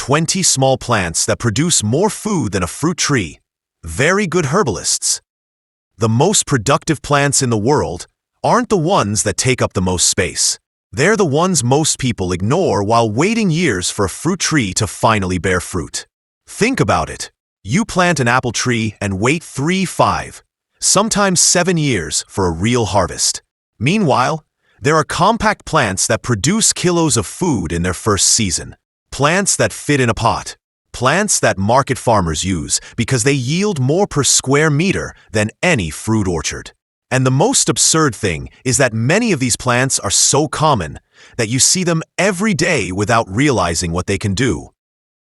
20 small plants that produce more food than a fruit tree. Very good herbalists. The most productive plants in the world aren't the ones that take up the most space. They're the ones most people ignore while waiting years for a fruit tree to finally bear fruit. Think about it. You plant an apple tree and wait 3, 5, sometimes 7 years for a real harvest. Meanwhile, there are compact plants that produce kilos of food in their first season. Plants that fit in a pot. Plants that market farmers use because they yield more per square meter than any fruit orchard. And the most absurd thing is that many of these plants are so common that you see them every day without realizing what they can do.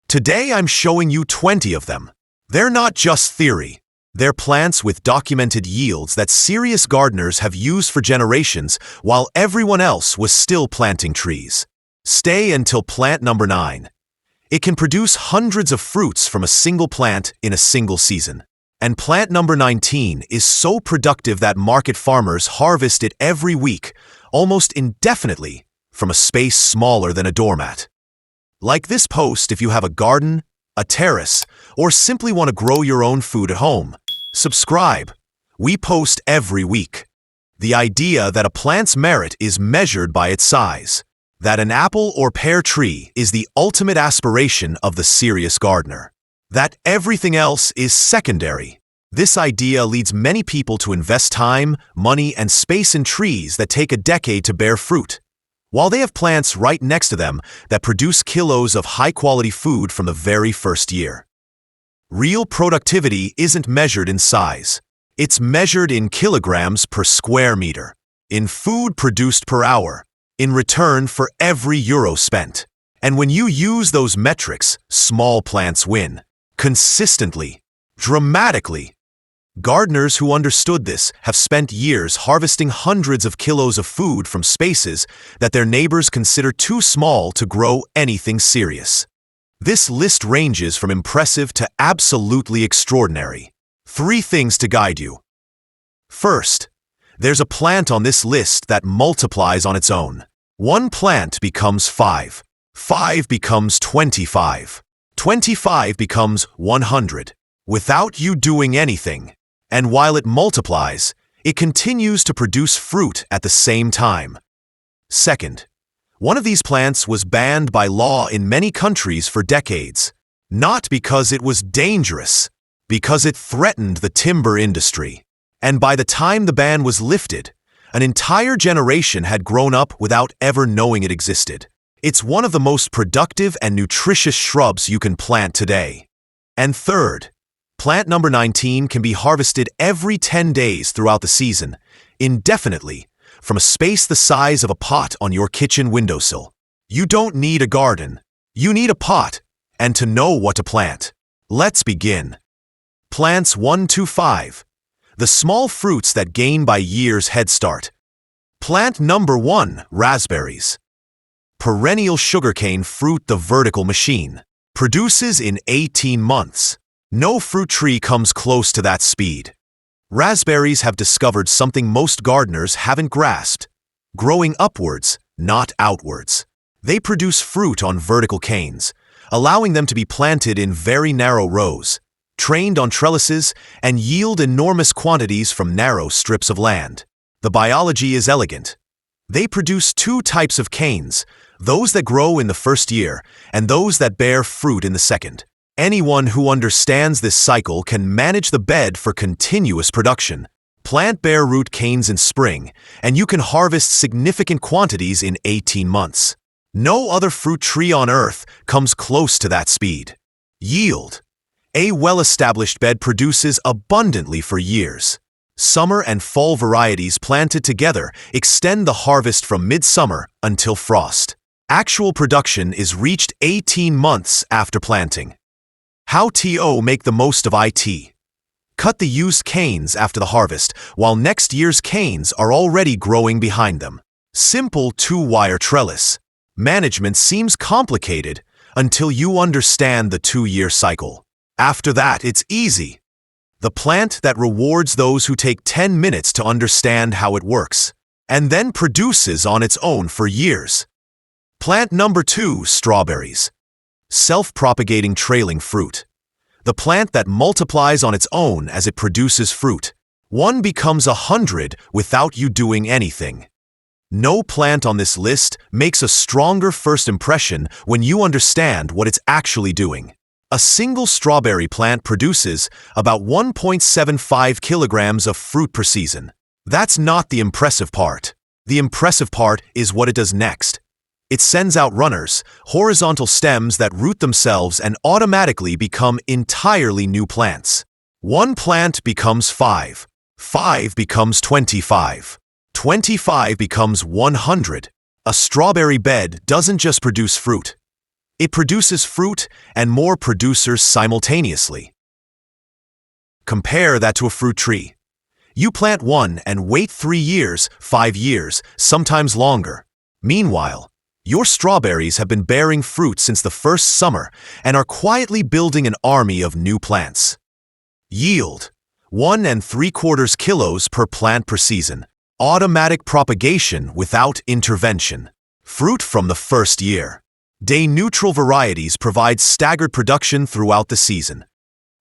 Today I'm showing you 20 of them. They're not just theory. They're plants with documented yields that serious gardeners have used for generations while everyone else was still planting trees. Stay until plant number 9. It can produce hundreds of fruits from a single plant in a single season. And plant number 19 is so productive that market farmers harvest it every week, almost indefinitely, from a space smaller than a doormat. Like this post if you have a garden, a terrace, or simply want to grow your own food at home. Subscribe. We post every week. The idea that a plant's merit is measured by its size. That an apple or pear tree is the ultimate aspiration of the serious gardener. That everything else is secondary. This idea leads many people to invest time, money, and space in trees that take a decade to bear fruit, while they have plants right next to them that produce kilos of high-quality food from the very first year. Real productivity isn't measured in size. It's measured in kilograms per square meter, in food produced per hour, in return for every euro spent. And when you use those metrics, small plants win. Consistently. Dramatically. Gardeners who understood this have spent years harvesting hundreds of kilos of food from spaces that their neighbors consider too small to grow anything serious. This list ranges from impressive to absolutely extraordinary. 3 things to guide you. First, there's a plant on this list that multiplies on its own. 1 plant becomes 5. 5 becomes 25. 25 becomes 100. Without you doing anything. And while it multiplies, it continues to produce fruit at the same time. Second, one of these plants was banned by law in many countries for decades. Not because it was dangerous, because it threatened the timber industry. And by the time the ban was lifted, an entire generation had grown up without ever knowing it existed. It's one of the most productive and nutritious shrubs you can plant today. And third, plant number 19 can be harvested every 10 days throughout the season, indefinitely, from a space the size of a pot on your kitchen windowsill. You don't need a garden. You need a pot, and to know what to plant. Let's begin. Plants 1 to 5. The small fruits that gain by years head start. Plant number 1, raspberries. Perennial sugarcane fruit the vertical machine. Produces in 18 months. No fruit tree comes close to that speed. Raspberries have discovered something most gardeners haven't grasped. Growing upwards, not outwards. They produce fruit on vertical canes, allowing them to be planted in very narrow rows, trained on trellises, and yield enormous quantities from narrow strips of land. The biology is elegant. They produce 2 types of canes, those that grow in the first year and those that bear fruit in the second. Anyone who understands this cycle can manage the bed for continuous production. Plant bare root canes in spring, and you can harvest significant quantities in 18 months. No other fruit tree on earth comes close to that speed. Yield. A well-established bed produces abundantly for years. Summer and fall varieties planted together extend the harvest from midsummer until frost. Actual production is reached 18 months after planting. How to make the most of it. Cut the used canes after the harvest, while next year's canes are already growing behind them. Simple 2-wire trellis. Management seems complicated until you understand the 2-year cycle. After that, it's easy. The plant that rewards those who take 10 minutes to understand how it works, and then produces on its own for years. Plant number 2, strawberries. Self-propagating trailing fruit. The plant that multiplies on its own as it produces fruit. One becomes 100 without you doing anything. No plant on this list makes a stronger first impression when you understand what it's actually doing. A single strawberry plant produces about 1.75 kilograms of fruit per season. That's not the impressive part. The impressive part is what it does next. It sends out runners, horizontal stems that root themselves and automatically become entirely new plants. One plant becomes 5. 5 becomes 25. 25 becomes 100. A strawberry bed doesn't just produce fruit. It produces fruit and more producers simultaneously. Compare that to a fruit tree. You plant one and wait 3 years, 5 years, sometimes longer. Meanwhile, your strawberries have been bearing fruit since the first summer and are quietly building an army of new plants. Yield: 1 3/4 kilos per plant per season. Automatic propagation without intervention. Fruit from the first year. Day-neutral varieties provide staggered production throughout the season.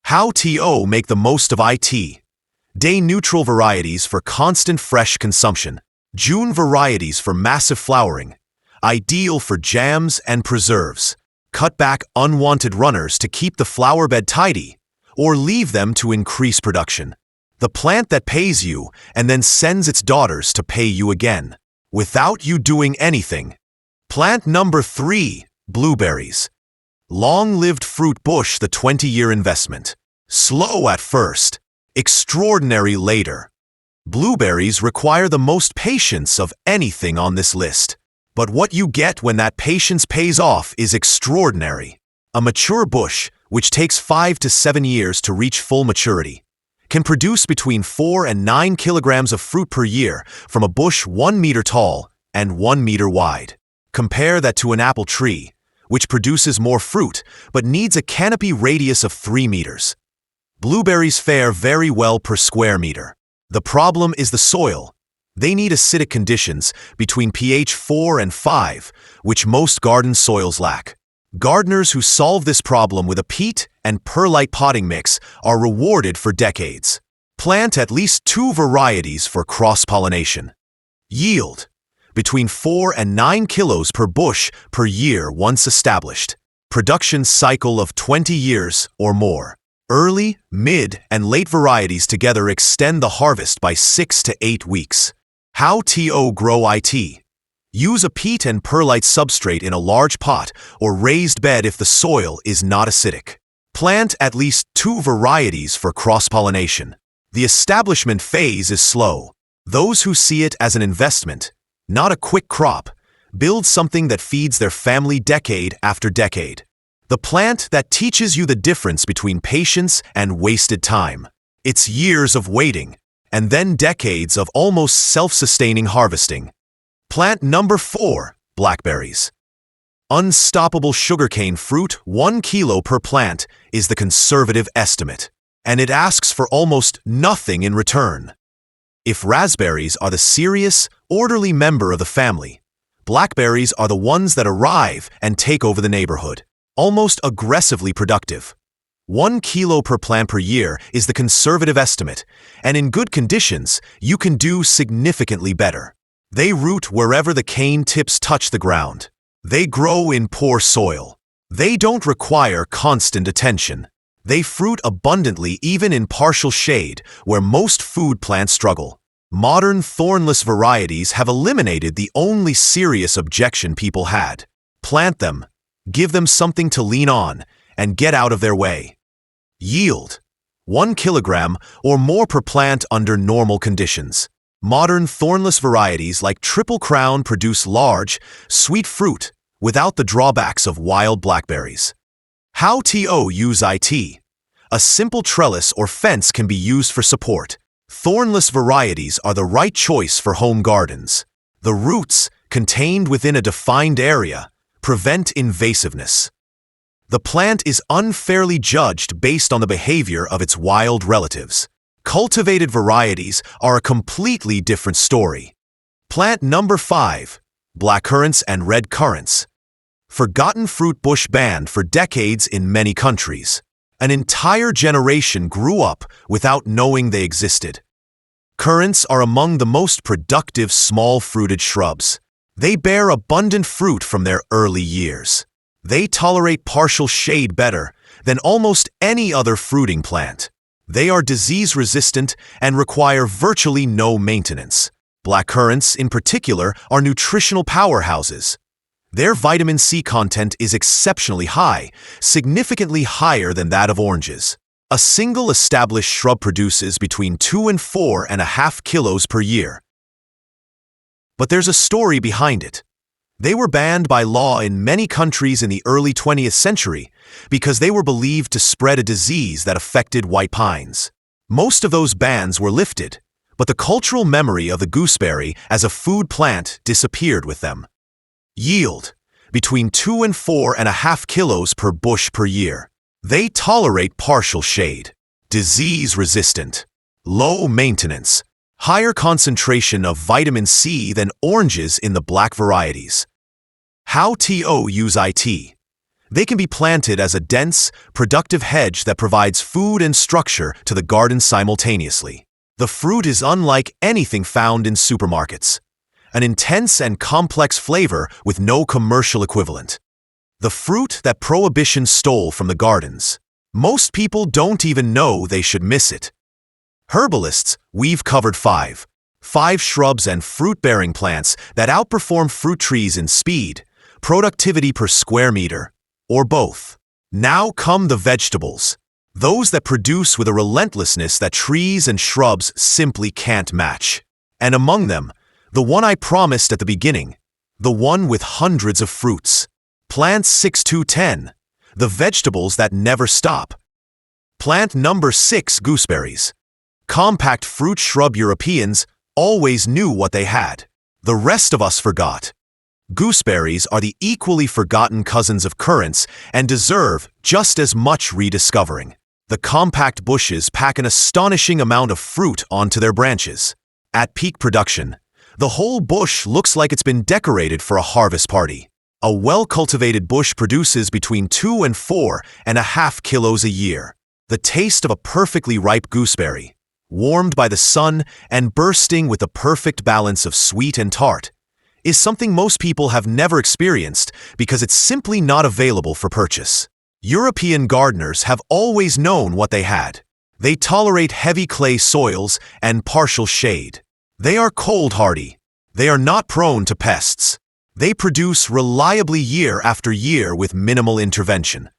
How to make the most of it. Day-neutral varieties for constant fresh consumption. June varieties for massive flowering. Ideal for jams and preserves. Cut back unwanted runners to keep the flower bed tidy, or leave them to increase production. The plant that pays you and then sends its daughters to pay you again, without you doing anything. Plant number 3, blueberries. Long-lived fruit bush, the 20-year investment. Slow at first, extraordinary later. Blueberries require the most patience of anything on this list. But what you get when that patience pays off is extraordinary. A mature bush, which takes 5 to 7 years to reach full maturity, can produce between 4 and 9 kilograms of fruit per year from a bush 1 meter tall and 1 meter wide. Compare that to an apple tree, which produces more fruit but needs a canopy radius of 3 meters. Blueberries fare very well per square meter. The problem is the soil. They need acidic conditions between pH 4 and 5, which most garden soils lack. Gardeners who solve this problem with a peat and perlite potting mix are rewarded for decades. Plant at least 2 varieties for cross-pollination. Yield: between 4 and 9 kilos per bush per year once established. Production cycle of 20 years or more. Early, mid, and late varieties together extend the harvest by 6 to 8 weeks. How to grow it. Use a peat and perlite substrate in a large pot or raised bed if the soil is not acidic. Plant at least 2 varieties for cross-pollination. The establishment phase is slow. Those who see it as an investment, not a quick crop, build something that feeds their family decade after decade. The plant that teaches you the difference between patience and wasted time. It's years of waiting, and then decades of almost self-sustaining harvesting. Plant number 4, blackberries. Unstoppable sugarcane fruit, 1 kilo per plant, is the conservative estimate, and it asks for almost nothing in return. If raspberries are the serious, orderly member of the family, blackberries are the ones that arrive and take over the neighborhood, almost aggressively productive. 1 kilo per plant per year is the conservative estimate, and in good conditions, you can do significantly better. They root wherever the cane tips touch the ground. They grow in poor soil. They don't require constant attention. They fruit abundantly even in partial shade, where most food plants struggle. Modern thornless varieties have eliminated the only serious objection people had. Plant them, give them something to lean on, and get out of their way. Yield: 1 kilogram or more per plant under normal conditions. Modern thornless varieties like Triple Crown produce large, sweet fruit without the drawbacks of wild blackberries. How to use it. A simple trellis or fence can be used for support. Thornless varieties are the right choice for home gardens. The roots, contained within a defined area, prevent invasiveness. The plant is unfairly judged based on the behavior of its wild relatives. Cultivated varieties are a completely different story. Plant number 5, blackcurrants and red currants. Forgotten fruit bush banned for decades in many countries. An entire generation grew up without knowing they existed. Currants are among the most productive small-fruited shrubs. They bear abundant fruit from their early years. They tolerate partial shade better than almost any other fruiting plant. They are disease-resistant and require virtually no maintenance. Black currants, in particular, are nutritional powerhouses. Their vitamin C content is exceptionally high, significantly higher than that of oranges. A single established shrub produces between 2 and 4.5 kilos per year. But there's a story behind it. They were banned by law in many countries in the early 20th century because they were believed to spread a disease that affected white pines. Most of those bans were lifted, but the cultural memory of the gooseberry as a food plant disappeared with them. Yield: between 2 and 4.5 kilos per bush per year. They tolerate partial shade. Disease-resistant. Low maintenance. Higher concentration of vitamin C than oranges in the black varieties. How to use it? They can be planted as a dense, productive hedge that provides food and structure to the garden simultaneously. The fruit is unlike anything found in supermarkets. An intense and complex flavor with no commercial equivalent. The fruit that Prohibition stole from the gardens. Most people don't even know they should miss it. Herbalists, we've covered five shrubs and fruit-bearing plants that outperform fruit trees in speed, productivity per square meter, or both. Now come the vegetables. Those that produce with a relentlessness that trees and shrubs simply can't match. And among them, the one I promised at the beginning, the one with hundreds of fruits. Plant 6 to 10, the vegetables that never stop. Plant number 6, gooseberries. Compact fruit shrub. Europeans always knew what they had. The rest of us forgot. Gooseberries are the equally forgotten cousins of currants and deserve just as much rediscovering. The compact bushes pack an astonishing amount of fruit onto their branches. At peak production, the whole bush looks like it's been decorated for a harvest party. A well-cultivated bush produces between 2 and 4.5 kilos a year. The taste of a perfectly ripe gooseberry, warmed by the sun and bursting with the perfect balance of sweet and tart, is something most people have never experienced because it's simply not available for purchase. European gardeners have always known what they had. They tolerate heavy clay soils and partial shade. They are cold-hardy. They are not prone to pests. They produce reliably year after year with minimal intervention.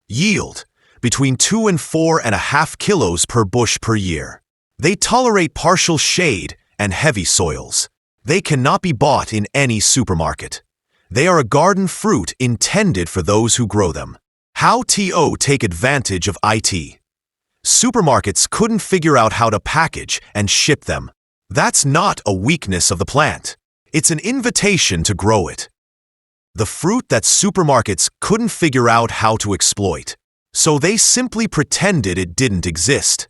Yield: between 2 and 4.5 kilos per bush per year. They tolerate partial shade and heavy soils. They cannot be bought in any supermarket. They are a garden fruit intended for those who grow them. How to take advantage of it? Supermarkets couldn't figure out how to package and ship them. That's not a weakness of the plant. It's an invitation to grow it. The fruit that supermarkets couldn't figure out how to exploit. So they simply pretended it didn't exist.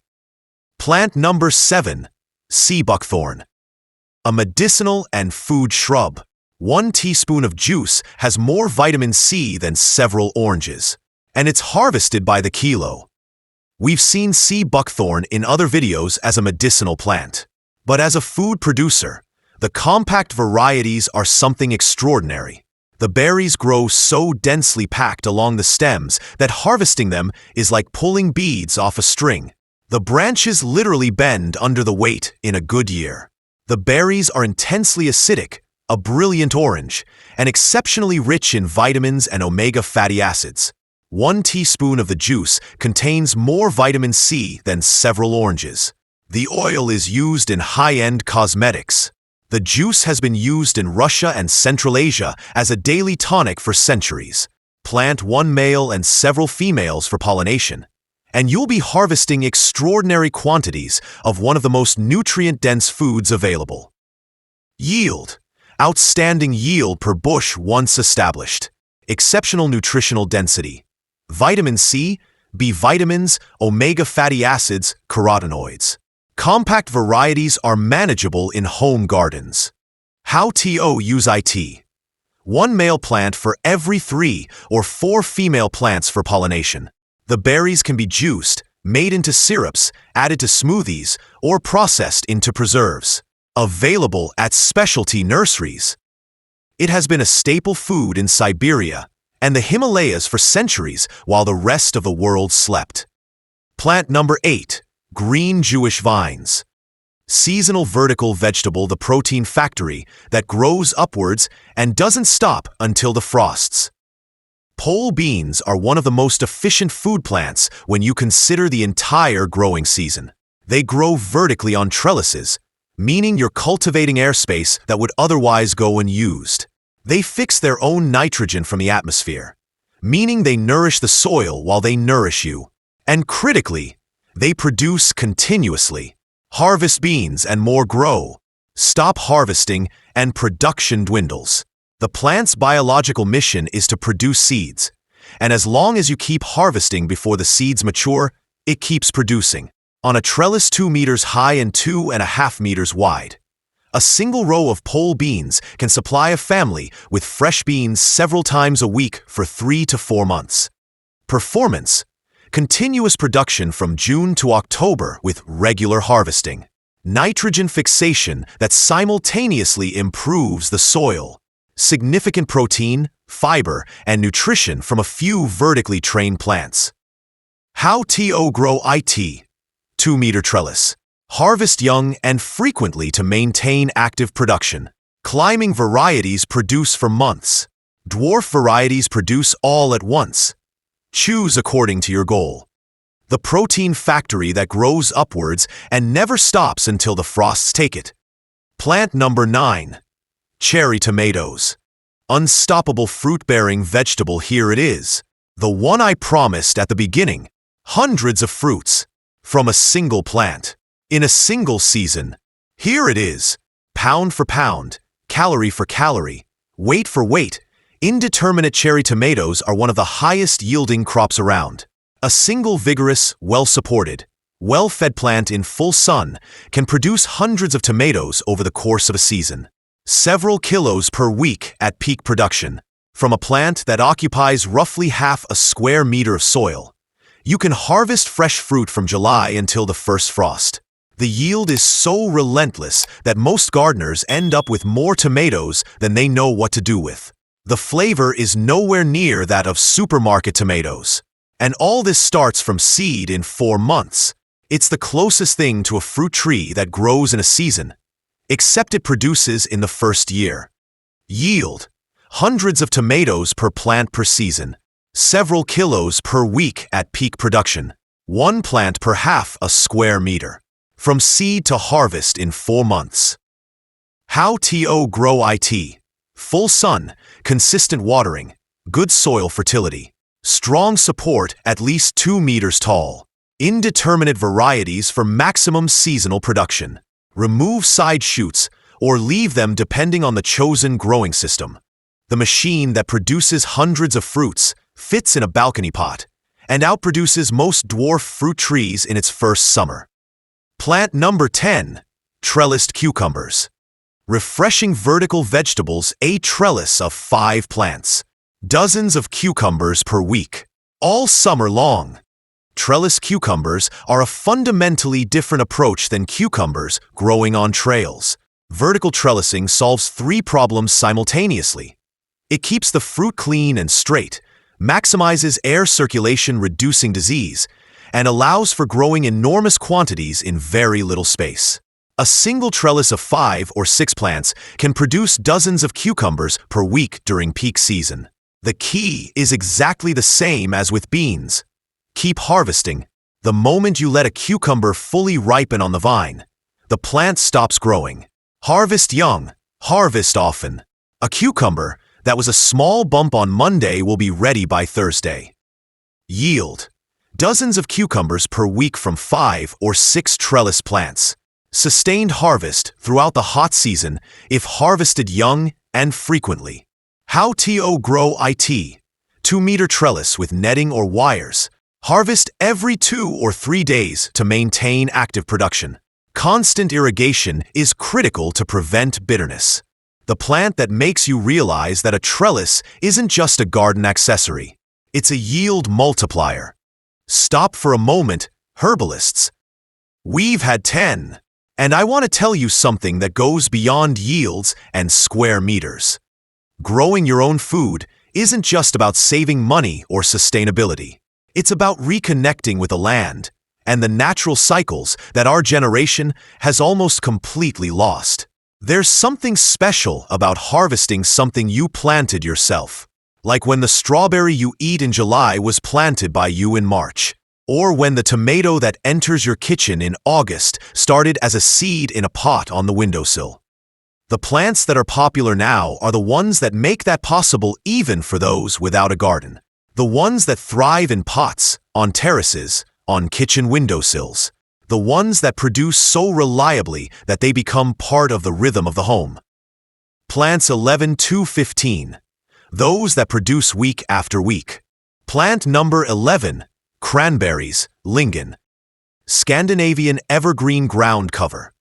Plant number 7, sea buckthorn. A medicinal and food shrub. 1 teaspoon of juice has more vitamin C than several oranges, and it's harvested by the kilo. We've seen sea buckthorn in other videos as a medicinal plant, but as a food producer, the compact varieties are something extraordinary. The berries grow so densely packed along the stems that harvesting them is like pulling beads off a string. The branches literally bend under the weight in a good year. The berries are intensely acidic, a brilliant orange, and exceptionally rich in vitamins and omega fatty acids. 1 teaspoon of the juice contains more vitamin C than several oranges. The oil is used in high-end cosmetics. The juice has been used in Russia and Central Asia as a daily tonic for centuries. Plant 1 male and several females for pollination, and you'll be harvesting extraordinary quantities of one of the most nutrient-dense foods available. Yield: outstanding yield per bush once established. Exceptional nutritional density. Vitamin C, B vitamins, omega fatty acids, carotenoids. Compact varieties are manageable in home gardens. How to use it? One male plant for every 3 or 4 female plants for pollination. The berries can be juiced, made into syrups, added to smoothies, or processed into preserves. Available at specialty nurseries. It has been a staple food in Siberia and the Himalayas for centuries while the rest of the world slept. Plant number 8. Green Jewish vines. Seasonal vertical vegetable, the protein factory that grows upwards and doesn't stop until the frosts. Pole beans are one of the most efficient food plants when you consider the entire growing season. They grow vertically on trellises, meaning you're cultivating airspace that would otherwise go unused. They fix their own nitrogen from the atmosphere, meaning they nourish the soil while they nourish you. And critically, they produce continuously. Harvest beans and more grow. Stop harvesting and production dwindles. The plant's biological mission is to produce seeds, and as long as you keep harvesting before the seeds mature, it keeps producing. On a trellis 2 meters high and 2.5 meters wide, a single row of pole beans can supply a family with fresh beans several times a week for 3 to 4 months. Performance: continuous production from June to October with regular harvesting. Nitrogen fixation that simultaneously improves the soil. Significant protein, fiber, and nutrition from a few vertically trained plants. How to grow it. 2-meter trellis. Harvest young and frequently to maintain active production. Climbing varieties produce for months. Dwarf varieties produce all at once. Choose according to your goal. The protein factory that grows upwards and never stops until the frosts take it. Plant number 9. Cherry tomatoes. Unstoppable fruit-bearing vegetable, here it is. The one I promised at the beginning. Hundreds of fruits. From a single plant. In a single season. Here it is. Pound for pound. Calorie for calorie. Weight for weight. Indeterminate cherry tomatoes are one of the highest-yielding crops around. A single vigorous, well-supported, well-fed plant in full sun can produce hundreds of tomatoes over the course of a season. Several kilos per week at peak production. From a plant that occupies roughly half a square meter of soil, you can harvest fresh fruit from July until the first frost. The yield is so relentless that most gardeners end up with more tomatoes than they know what to do with. The flavor is nowhere near that of supermarket tomatoes. And all this starts from seed in 4 months. It's the closest thing to a fruit tree that grows in a season, except it produces in the first year. Yield: hundreds of tomatoes per plant per season. Several kilos per week at peak production. 1 plant per half a square meter. From seed to harvest in 4 months. How to grow it. Full sun, consistent watering, good soil fertility, strong support at least 2 meters tall, indeterminate varieties for maximum seasonal production. Remove side shoots or leave them depending on the chosen growing system. The machine that produces hundreds of fruits fits in a balcony pot and outproduces most dwarf fruit trees in its first summer. Plant number 10. Trellised cucumbers. Refreshing vertical vegetables, a trellis of 5 plants. Dozens of cucumbers per week, all summer long. Trellis cucumbers are a fundamentally different approach than cucumbers growing on trails. Vertical trellising solves 3 problems simultaneously. It keeps the fruit clean and straight, maximizes air circulation reducing disease, and allows for growing enormous quantities in very little space. A single trellis of 5 or 6 plants can produce dozens of cucumbers per week during peak season. The key is exactly the same as with beans. Keep harvesting. The moment you let a cucumber fully ripen on the vine, the plant stops growing. Harvest young, harvest often. A cucumber that was a small bump on Monday will be ready by Thursday. Yield: dozens of cucumbers per week from 5 or 6 trellis plants. Sustained harvest throughout the hot season if harvested young and frequently. How to grow it. 2-meter trellis with netting or wires. Harvest every 2 or 3 days to maintain active production. Constant irrigation is critical to prevent bitterness. The plant that makes you realize that a trellis isn't just a garden accessory. It's a yield multiplier. Stop for a moment, herbalists. We've had 10. And I want to tell you something that goes beyond yields and square meters. Growing your own food isn't just about saving money or sustainability. It's about reconnecting with the land and the natural cycles that our generation has almost completely lost. There's something special about harvesting something you planted yourself, like when the strawberry you eat in July was planted by you in March, or when the tomato that enters your kitchen in August started as a seed in a pot on the windowsill. The plants that are popular now are the ones that make that possible even for those without a garden. The ones that thrive in pots, on terraces, on kitchen windowsills. The ones that produce so reliably that they become part of the rhythm of the home. Plants 11 to 15. Those that produce week after week. Plant number 11. Cranberries, Lingen. Scandinavian evergreen ground cover.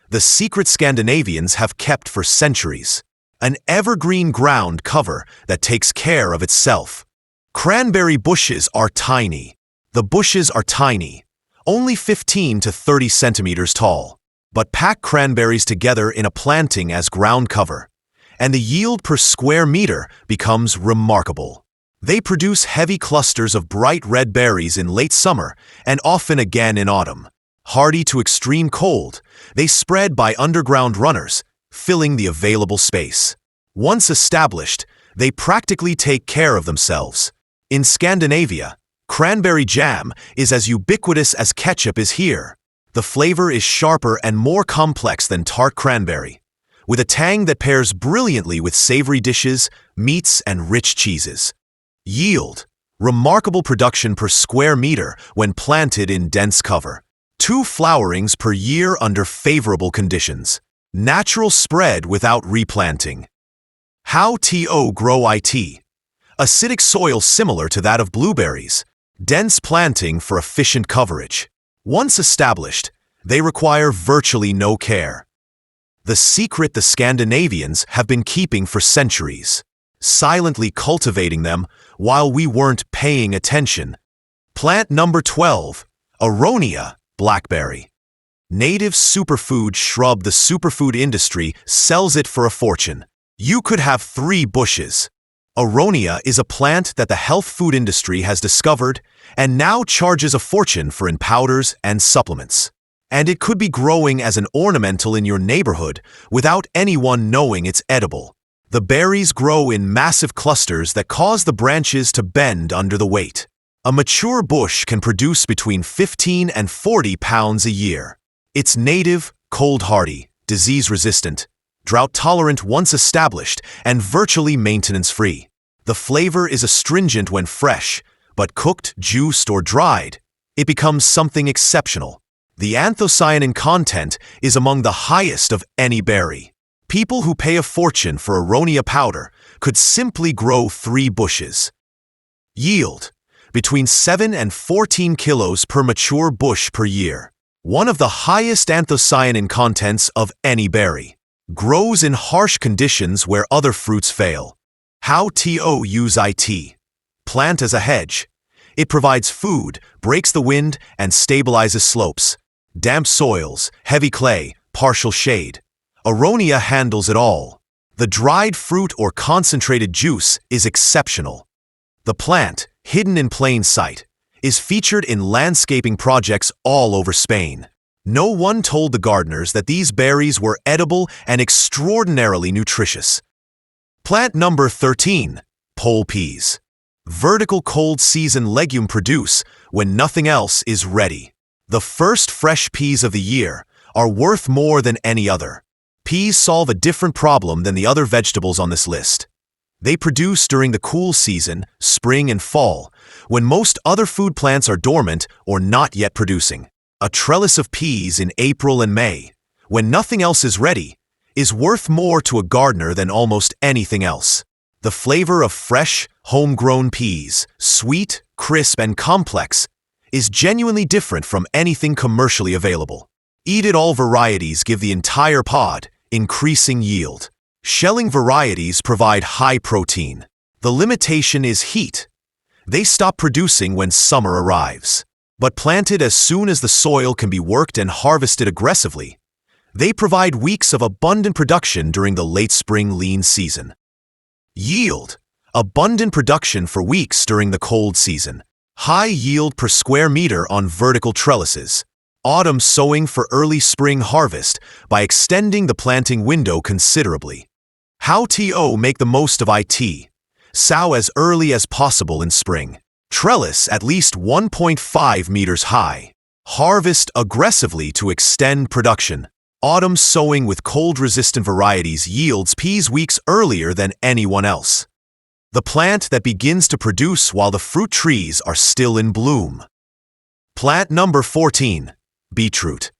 The secret Scandinavians have kept for centuries. An evergreen ground cover that takes care of itself. Cranberry bushes are tiny. The bushes are tiny, only 15 to 30 centimeters tall. But pack cranberries together in a planting as ground cover, and the yield per square meter becomes remarkable. They produce heavy clusters of bright red berries in late summer and often again in autumn. Hardy to extreme cold, they spread by underground runners, filling the available space. Once established, they practically take care of themselves. In Scandinavia, cranberry jam is as ubiquitous as ketchup is here. The flavor is sharper and more complex than tart cranberry, with a tang that pairs brilliantly with savory dishes, meats, and rich cheeses. Yield: remarkable production per square meter when planted in dense cover. 2 flowerings per year under favorable conditions. Natural spread without replanting. How to grow it? Acidic soil similar to that of blueberries. Dense planting for efficient coverage. Once established, they require virtually no care. The secret the Scandinavians have been keeping for centuries, silently cultivating them while we weren't paying attention. Plant number 12, Aronia, blackberry. Native superfood shrub. The superfood industry sells it for a fortune. You could have 3 bushes. Aronia is a plant that the health food industry has discovered and now charges a fortune for in powders and supplements. And it could be growing as an ornamental in your neighborhood without anyone knowing it's edible. The berries grow in massive clusters that cause the branches to bend under the weight. A mature bush can produce between 15 and 40 pounds a year. It's native, cold-hardy, disease-resistant, drought-tolerant once established, and virtually maintenance-free. The flavor is astringent when fresh, but cooked, juiced, or dried, it becomes something exceptional. The anthocyanin content is among the highest of any berry. People who pay a fortune for Aronia powder could simply grow 3 bushes. Yield: between 7 and 14 kilos per mature bush per year. One of the highest anthocyanin contents of any berry. Grows in harsh conditions where other fruits fail. How to use it? Plant as a hedge. It provides food, breaks the wind, and stabilizes slopes. Damp soils, heavy clay, partial shade. Aronia handles it all. The dried fruit or concentrated juice is exceptional. The plant, hidden in plain sight, is featured in landscaping projects all over Spain. No one told the gardeners that these berries were edible and extraordinarily nutritious. Plant number 13, pole peas. Vertical cold season legume produce when nothing else is ready. The first fresh peas of the year are worth more than any other. Peas solve a different problem than the other vegetables on this list. They produce during the cool season, spring and fall, when most other food plants are dormant or not yet producing. A trellis of peas in April and May, when nothing else is ready, is worth more to a gardener than almost anything else. The flavor of fresh, homegrown peas, sweet, crisp, and complex, is genuinely different from anything commercially available. Eat it all varieties give the entire pod, increasing yield. Shelling varieties provide high protein. The limitation is heat. They stop producing when summer arrives. But planted as soon as the soil can be worked and harvested aggressively, they provide weeks of abundant production during the late spring lean season. Yield. Abundant production for weeks during the cold season. High yield per square meter on vertical trellises. Autumn sowing for early spring harvest by extending the planting window considerably. How to make the most of it. Sow as early as possible in spring. Trellis at least 1.5 meters high. Harvest aggressively to extend production. Autumn sowing with cold-resistant varieties yields peas weeks earlier than anyone else. The plant that begins to produce while the fruit trees are still in bloom. Plant number 14. Beetroot.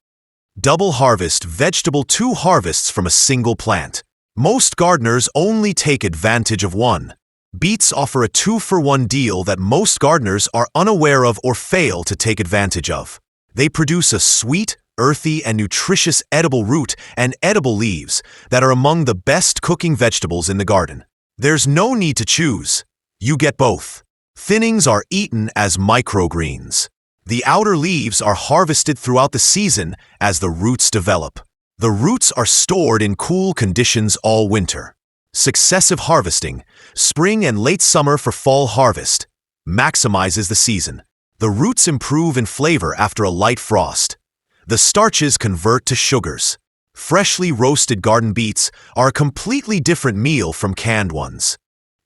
Double harvest vegetable, 2 harvests from a single plant. Most gardeners only take advantage of one. Beets offer a 2-for-1 deal that most gardeners are unaware of or fail to take advantage of. They produce a sweet, earthy, and nutritious edible root and edible leaves that are among the best cooking vegetables in the garden. There's no need to choose. You get both. Thinnings are eaten as microgreens. The outer leaves are harvested throughout the season as the roots develop. The roots are stored in cool conditions all winter. Successive harvesting, spring and late summer for fall harvest, maximizes the season. The roots improve in flavor after a light frost. The starches convert to sugars. Freshly roasted garden beets are a completely different meal from canned ones.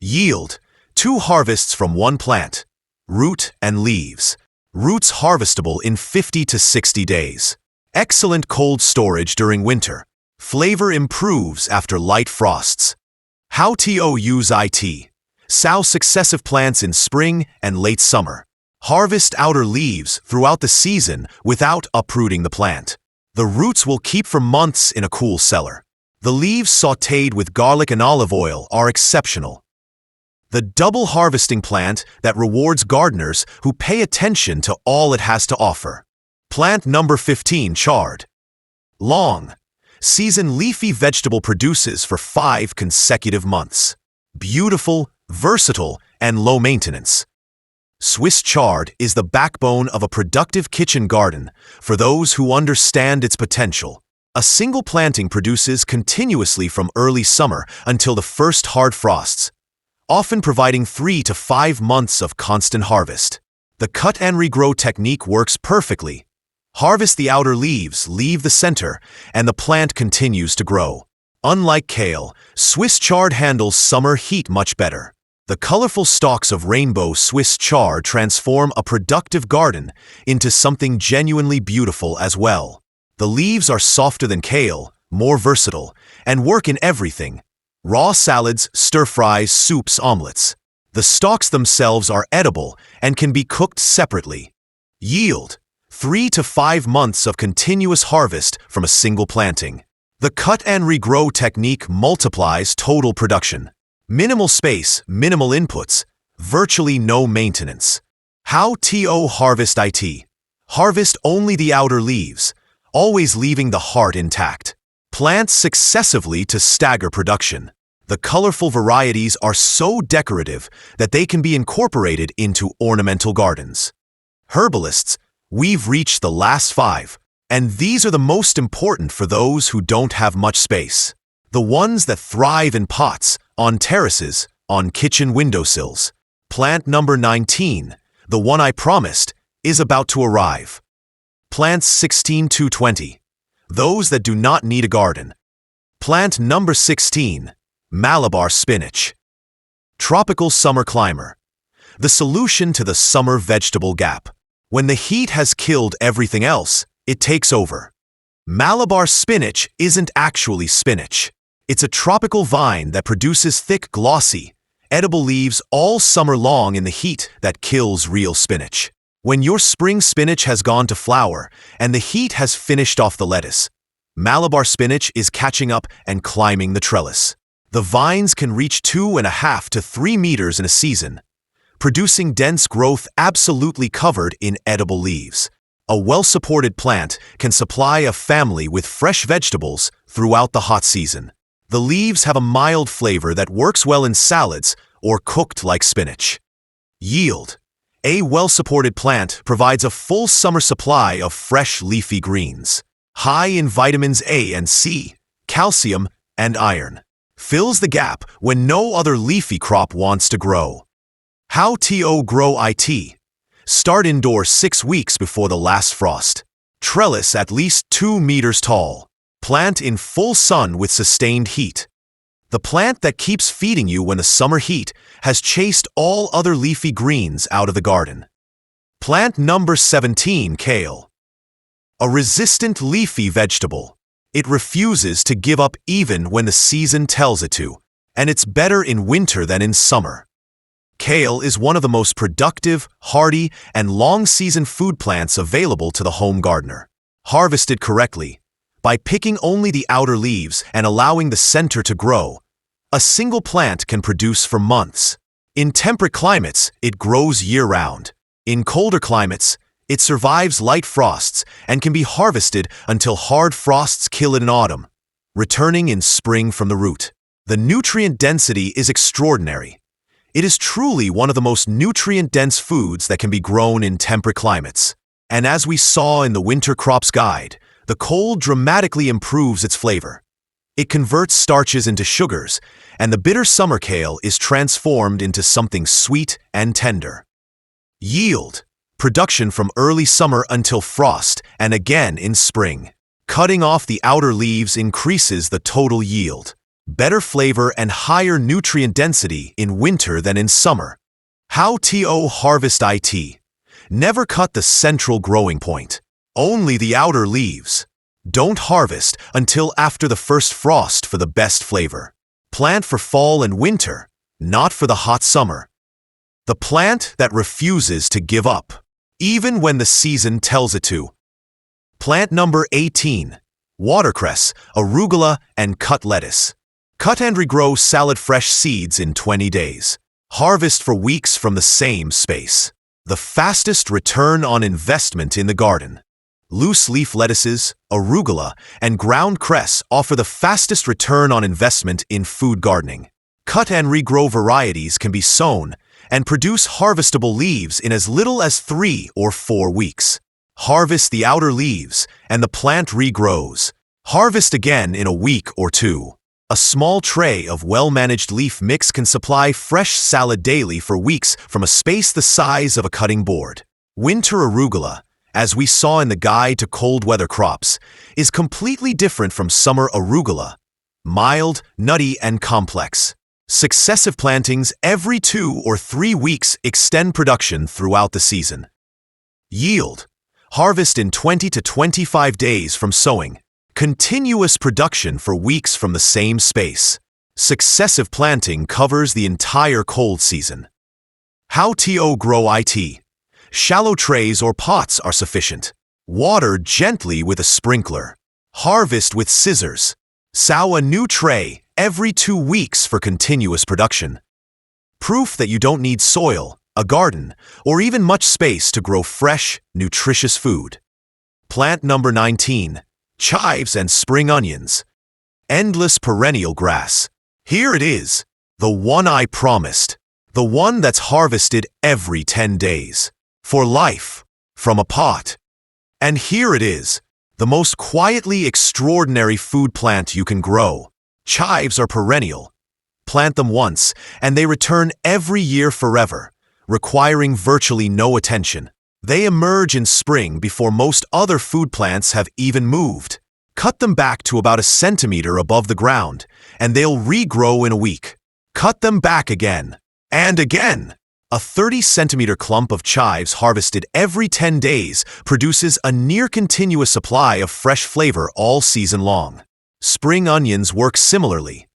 Yield. 2 harvests from 1 plant. Root and leaves. Roots harvestable in 50 to 60 days. Excellent cold storage during winter. Flavor improves after light frosts. How to use it. Sow successive plants in spring and late summer. Harvest outer leaves throughout the season without uprooting the plant. The roots will keep for months in a cool cellar. The leaves sautéed with garlic and olive oil are exceptional. The double harvesting plant that rewards gardeners who pay attention to all it has to offer. Plant number 15. Chard. Long. Season leafy vegetable produces for 5 consecutive months. Beautiful, versatile, and low maintenance. Swiss chard is the backbone of a productive kitchen garden for those who understand its potential. A single planting produces continuously from early summer until the first hard frosts, often providing 3 to 5 months of constant harvest. The cut and regrow technique works perfectly. Harvest the outer leaves, leave the center, and the plant continues to grow. Unlike kale, Swiss chard handles summer heat much better. The colorful stalks of rainbow Swiss chard transform a productive garden into something genuinely beautiful as well. The leaves are softer than kale, more versatile, and work in everything: raw salads, stir-fries, soups, omelets. The stalks themselves are edible and can be cooked separately. Yield: 3 to 5 months of continuous harvest from a single planting. The cut and regrow technique multiplies total production. Minimal space, minimal inputs, virtually no maintenance. How to harvest it. Harvest only the outer leaves, always leaving the heart intact. Plant successively to stagger production. The colorful varieties are so decorative that they can be incorporated into ornamental gardens. Herbalists, we've reached the last 5, and these are the most important for those who don't have much space. The ones that thrive in pots, on terraces, on kitchen windowsills. Plant number 19, the one I promised, is about to arrive. Plants 16 to 20, those that do not need a garden. Plant number 16, Malabar spinach. Tropical summer climber. The solution to the summer vegetable gap. When the heat has killed everything else, it takes over. Malabar spinach isn't actually spinach. It's a tropical vine that produces thick, glossy, edible leaves all summer long in the heat that kills real spinach. When your spring spinach has gone to flower and the heat has finished off the lettuce, Malabar spinach is catching up and climbing the trellis. The vines can reach 2.5 to 3 meters in a season, producing dense growth absolutely covered in edible leaves. A well-supported plant can supply a family with fresh vegetables throughout the hot season. The leaves have a mild flavor that works well in salads or cooked like spinach. Yield. A well-supported plant provides a full summer supply of fresh leafy greens. High in vitamins A and C, calcium, and iron. Fills the gap when no other leafy crop wants to grow. How to grow it? Start indoors 6 weeks before the last frost. Trellis at least 2 meters tall. Plant in full sun with sustained heat. The plant that keeps feeding you when the summer heat has chased all other leafy greens out of the garden. Plant number 17, kale. A resistant leafy vegetable. It refuses to give up even when the season tells it to, and it's better in winter than in summer. Kale is one of the most productive, hardy, and long-season food plants available to the home gardener. Harvested correctly, by picking only the outer leaves and allowing the center to grow, a single plant can produce for months. In temperate climates, it grows year-round. In colder climates, it survives light frosts and can be harvested until hard frosts kill it in autumn, returning in spring from the root. The nutrient density is extraordinary. It is truly one of the most nutrient-dense foods that can be grown in temperate climates. And as we saw in the Winter Crops Guide, the cold dramatically improves its flavor. It converts starches into sugars, and the bitter summer kale is transformed into something sweet and tender. Yield. Production from early summer until frost, and again in spring. Cutting off the outer leaves increases the total yield. Better flavor and higher nutrient density in winter than in summer. How to harvest it? Never cut the central growing point. Only the outer leaves. Don't harvest until after the first frost for the best flavor. Plant for fall and winter, not for the hot summer. The plant that refuses to give up, even when the season tells it to. Plant number 18. Watercress, arugula, and cut lettuce. Cut and regrow salad fresh seeds in 20 days. Harvest for weeks from the same space. The fastest return on investment in the garden. Loose leaf lettuces, arugula, and ground cress offer the fastest return on investment in food gardening. Cut and regrow varieties can be sown and produce harvestable leaves in as little as 3 or 4 weeks. Harvest the outer leaves, and the plant regrows. Harvest again in a week or 2. A small tray of well-managed leaf mix can supply fresh salad daily for weeks from a space the size of a cutting board. Winter arugula, as we saw in the Guide to Cold Weather Crops, is completely different from summer arugula. Mild, nutty, and complex. Successive plantings every 2 or 3 weeks extend production throughout the season. Yield. Harvest in 20 to 25 days from sowing. Continuous production for weeks from the same space. Successive planting covers the entire cold season. How to grow it? Shallow trays or pots are sufficient. Water gently with a sprinkler. Harvest with scissors. Sow a new tray every 2 weeks for continuous production. Proof that you don't need soil, a garden, or even much space to grow fresh, nutritious food. Plant number 19. Chives and spring onions. Endless perennial grass. Here it is, the one I promised. The one that's harvested every 10 days. For life, from a pot. And here it is, the most quietly extraordinary food plant you can grow. Chives are perennial. Plant them once, and they return every year forever, requiring virtually no attention. They emerge in spring before most other food plants have even moved. Cut them back to about 1 centimeter above the ground, and they'll regrow in a week. Cut them back again, and again. A 30-centimeter clump of chives harvested every 10 days produces a near-continuous supply of fresh flavor all season long. Spring onions work similarly.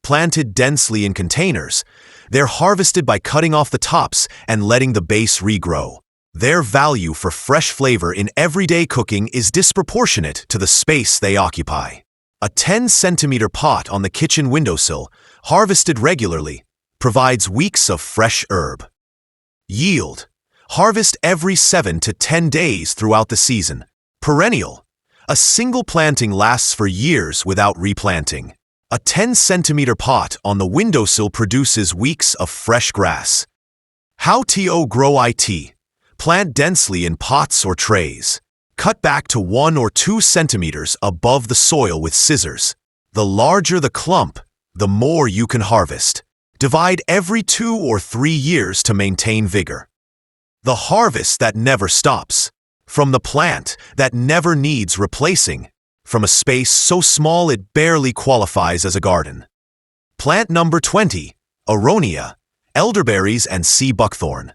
Planted densely in containers, they're harvested by cutting off the tops and letting the base regrow. Their value for fresh flavor in everyday cooking is disproportionate to the space they occupy. A 10-centimeter pot on the kitchen windowsill, harvested regularly, provides weeks of fresh herb. Yield. Harvest every 7 to 10 days throughout the season. Perennial. A single planting lasts for years without replanting. A 10-centimeter pot on the windowsill produces weeks of fresh grass. How to grow it? Plant densely in pots or trays. Cut back to 1 or 2 centimeters above the soil with scissors. The larger the clump, the more you can harvest. Divide every 2 or 3 years to maintain vigor. The harvest that never stops. From the plant that never needs replacing. From a space so small it barely qualifies as a garden. Plant number 20, Aronia, elderberries and sea buckthorn.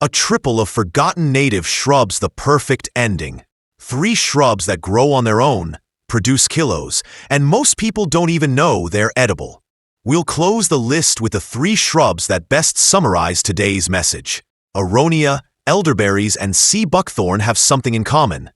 A triple of forgotten native shrubs, the perfect ending. 3 shrubs that grow on their own, produce kilos, and most people don't even know they're edible. We'll close the list with the 3 shrubs that best summarize today's message. Aronia, elderberries, and sea buckthorn have something in common.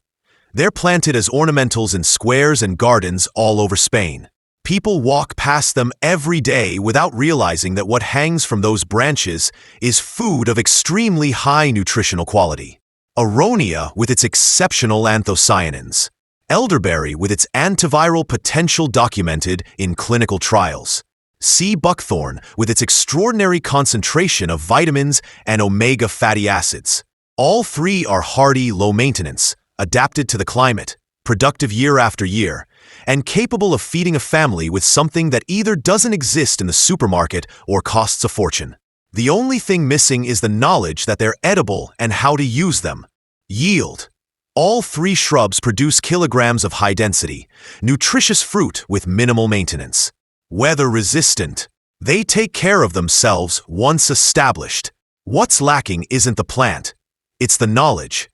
They're planted as ornamentals in squares and gardens all over Spain. People walk past them every day without realizing that what hangs from those branches is food of extremely high nutritional quality. Aronia with its exceptional anthocyanins. Elderberry with its antiviral potential documented in clinical trials. Sea buckthorn with its extraordinary concentration of vitamins and omega fatty acids. All 3 are hardy, low maintenance, adapted to the climate, productive year after year, and capable of feeding a family with something that either doesn't exist in the supermarket or costs a fortune. The only thing missing is the knowledge that they're edible and how to use them. Yield. All 3 shrubs produce kilograms of high-density, nutritious fruit with minimal maintenance. Weather-resistant. They take care of themselves once established. What's lacking isn't the plant, it's the knowledge.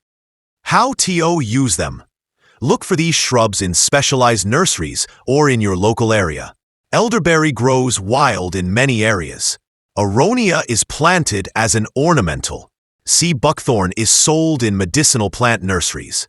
How to use them? Look for these shrubs in specialized nurseries or in your local area. Elderberry grows wild in many areas. Aronia is planted as an ornamental. Sea buckthorn is sold in medicinal plant nurseries.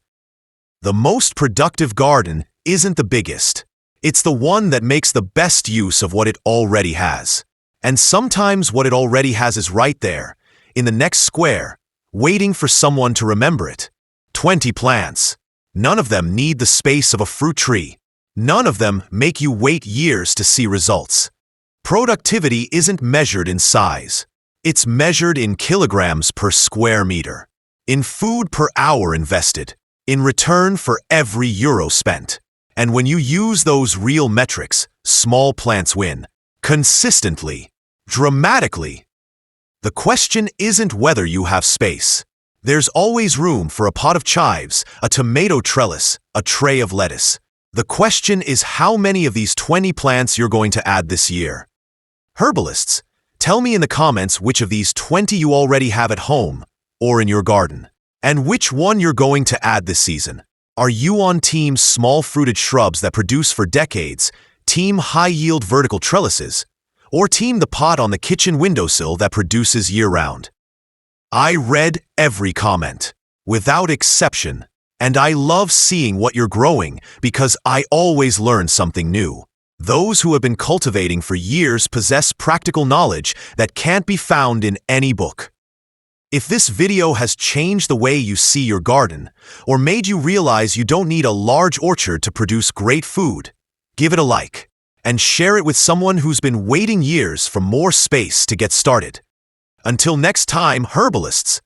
The most productive garden isn't the biggest. It's the one that makes the best use of what it already has. And sometimes what it already has is right there, in the next square, waiting for someone to remember it. 20 plants. None of them need the space of a fruit tree. None of them make you wait years to see results. Productivity isn't measured in size. It's measured in kilograms per square meter, in food per hour invested, in return for every euro spent. And when you use those real metrics, small plants win. Consistently. Dramatically. The question isn't whether you have space. There's always room for a pot of chives, a tomato trellis, a tray of lettuce. The question is how many of these 20 plants you're going to add this year. Herbalists, tell me in the comments which of these 20 you already have at home or in your garden, and which one you're going to add this season. Are you on team small-fruited shrubs that produce for decades, team high-yield vertical trellises, or team the pot on the kitchen windowsill that produces year-round? I read every comment, without exception, and I love seeing what you're growing because I always learn something new. Those who have been cultivating for years possess practical knowledge that can't be found in any book. If this video has changed the way you see your garden, or made you realize you don't need a large orchard to produce great food, give it a like, and share it with someone who's been waiting years for more space to get started. Until next time, herbalists,